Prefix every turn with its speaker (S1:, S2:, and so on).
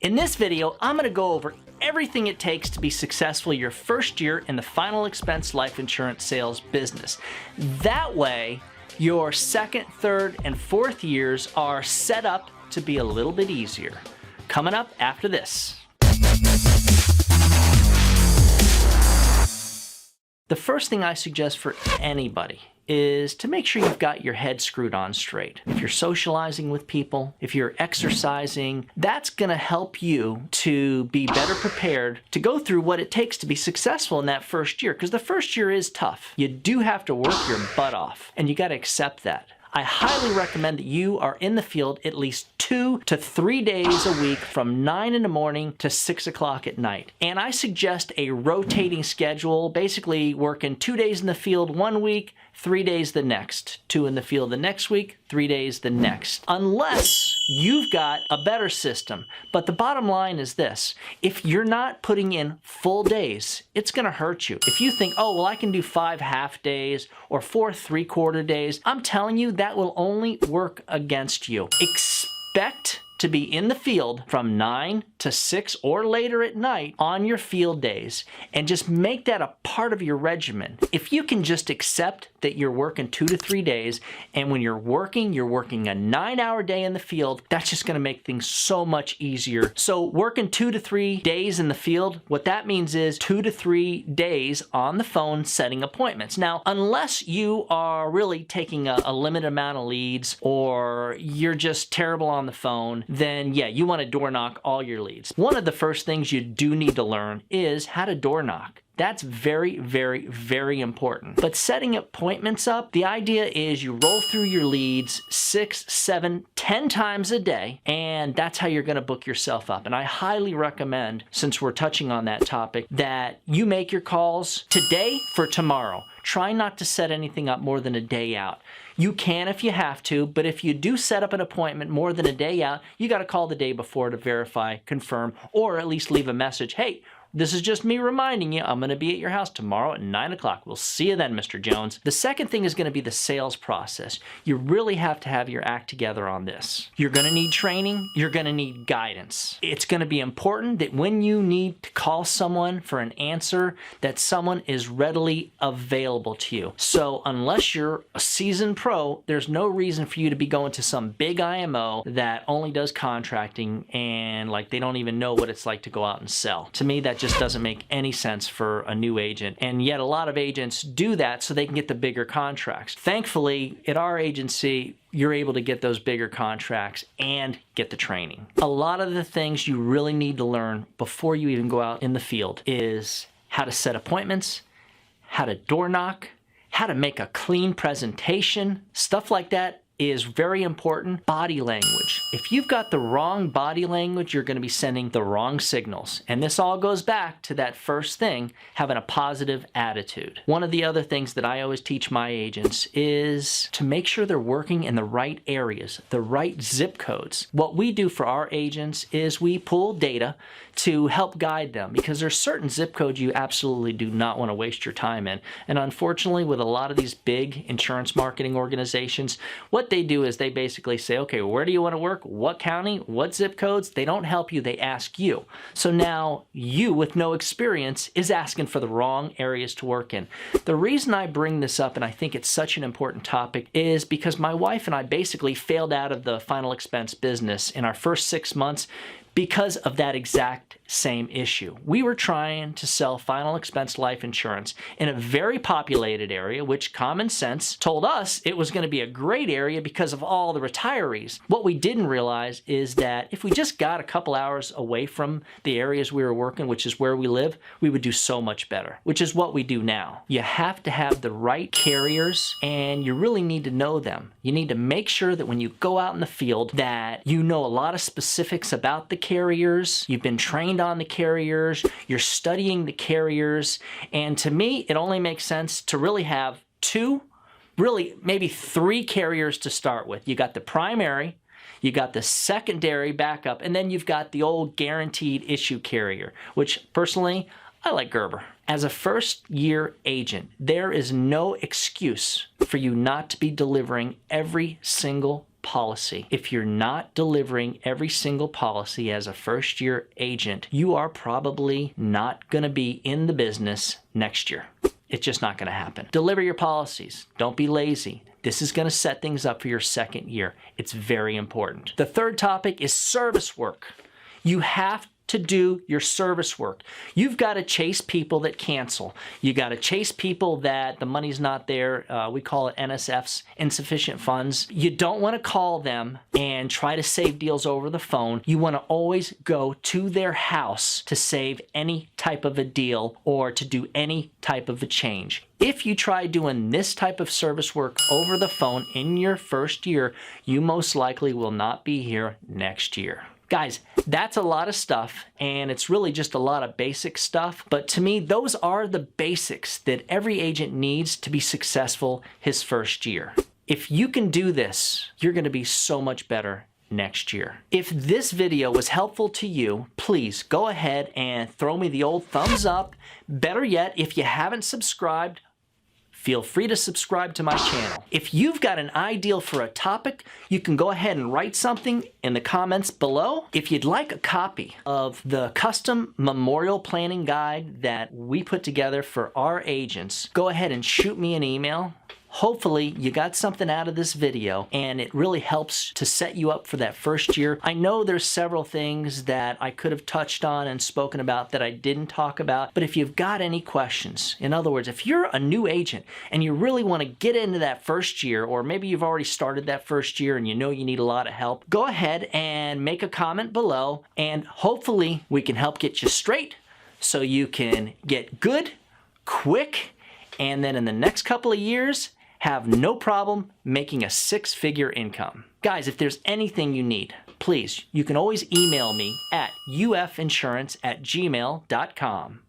S1: In this video, I'm going to go over everything it takes to be successful your first year in the final expense life insurance sales business. That way, your second, third, and fourth years are set up to be a little bit easier. Coming up after this. The first thing I suggest for anybody is to make sure you've got your head screwed on straight. If you're socializing with people, if you're exercising, that's gonna help you to be better prepared to go through what it takes to be successful in that first year, because the first year is tough. You do have to work your butt off, and you gotta accept that. I highly recommend that you are in the field at least 2 to 3 days a week from 9 in the morning to 6 o'clock at night. And I suggest a rotating schedule, basically working 2 days in the field one week, 3 days the next, 2 in the field the next week, 3 days the next, unless you've got a better system. But the bottom line is this: if you're not putting in full days, it's gonna hurt you. If you think, oh, well, I can do 5 half days or 4 3/4 days, I'm telling you that will only work against you. Expect to be in the field from 9 to 6 or later at night on your field days, and just make that a part of your regimen. If you can just accept that you're working 2 to 3 days, and when you're working a 9-hour day in the field, that's just gonna make things so much easier. So working 2 to 3 days in the field, what that means is 2 to 3 days on the phone setting appointments. Now, unless you are really taking a limited amount of leads, or you're just terrible on the phone, then yeah, you want to door knock all your leads. One of the first things you do need to learn is how to door knock. That's very, very, very important. But setting appointments up, the idea is you roll through your leads 6, 7, 10 times a day, and that's how you're gonna book yourself up. And I highly recommend, since we're touching on that topic, that you make your calls today for tomorrow. Try not to set anything up more than a day out. You can if you have to, but if you do set up an appointment more than a day out, you gotta call the day before to verify, confirm, or at least leave a message. Hey, this is just me reminding you, I'm gonna be at your house tomorrow at 9 o'clock. We'll see you then, Mr. Jones. The second thing is gonna be the sales process. You really have to have your act together on this. You're gonna need training, you're gonna need guidance. It's gonna be important that when you need to call someone for an answer, that someone is readily available to you. So unless you're a seasoned pro, there's no reason for you to be going to some big IMO that only does contracting and like they don't even know what it's like to go out and sell. To me, that just doesn't make any sense for a new agent, and yet a lot of agents do that so they can get the bigger contracts. Thankfully, at our agency, you're able to get those bigger contracts and get the training. A lot of the things you really need to learn before you even go out in the field is how to set appointments, how to door knock, how to make a clean presentation. Stuff like that is very important. Body language. If you've got the wrong body language, you're going to be sending the wrong signals. And this all goes back to that first thing, having a positive attitude. One of the other things that I always teach my agents is to make sure they're working in the right areas, the right zip codes. What we do for our agents is we pull data to help guide them, because there's certain zip codes you absolutely do not want to waste your time in. And unfortunately, with a lot of these big insurance marketing organizations, what they do is they basically say, okay, where do you want to work? What county? What zip codes? They don't help you, they ask you. So now you, with no experience, is asking for the wrong areas to work in. The reason I bring this up, and I think it's such an important topic, is because my wife and I basically failed out of the final expense business in our first 6 months because of that exact same issue. We were trying to sell final expense life insurance in a very populated area, which common sense told us it was going to be a great area because of all the retirees. What we didn't realize is that if we just got a couple hours away from the areas we were working, which is where we live, we would do so much better, which is what we do now. You have to have the right carriers, and you really need to know them. You need to make sure that when you go out in the field that you know a lot of specifics about the carriers, you've been trained on the carriers, you're studying the carriers, and to me, it only makes sense to really have 2, really maybe 3 carriers to start with. You got the primary, you got the secondary backup, and then you've got the old guaranteed issue carrier, which personally, I like Gerber. As a first-year agent, there is no excuse for you not to be delivering every single policy. If you're not delivering every single policy as a first-year agent, you are probably not going to be in the business next year. It's just not going to happen. Deliver your policies. Don't be lazy. This is going to set things up for your second year. It's very important. The third topic is service work. You have to do your service work. You've got to chase people that cancel. You got to chase people that the money's not there. We call it NSFs, insufficient funds. You don't want to call them and try to save deals over the phone. You want to always go to their house to save any type of a deal or to do any type of a change. If you try doing this type of service work over the phone in your first year, you most likely will not be here next year. Guys, that's a lot of stuff, and it's really just a lot of basic stuff. But to me, those are the basics that every agent needs to be successful his first year. If you can do this, you're going to be so much better next year. If this video was helpful to you, please go ahead and throw me the old thumbs up. Better yet, if you haven't subscribed, feel free to subscribe to my channel. If you've got an ideal for a topic, you can go ahead and write something in the comments below. If you'd like a copy of the custom memorial planning guide that we put together for our agents, go ahead and shoot me an email. Hopefully you got something out of this video and it really helps to set you up for that first year. I know there's several things that I could have touched on and spoken about that I didn't talk about, but if you've got any questions, in other words, if you're a new agent and you really want to get into that first year, or maybe you've already started that first year and you know you need a lot of help, go ahead and make a comment below and hopefully we can help get you straight so you can get good, quick, and then in the next couple of years, have no problem making a six-figure income. Guys, if there's anything you need, please, you can always email me at ufinsurance@gmail.com.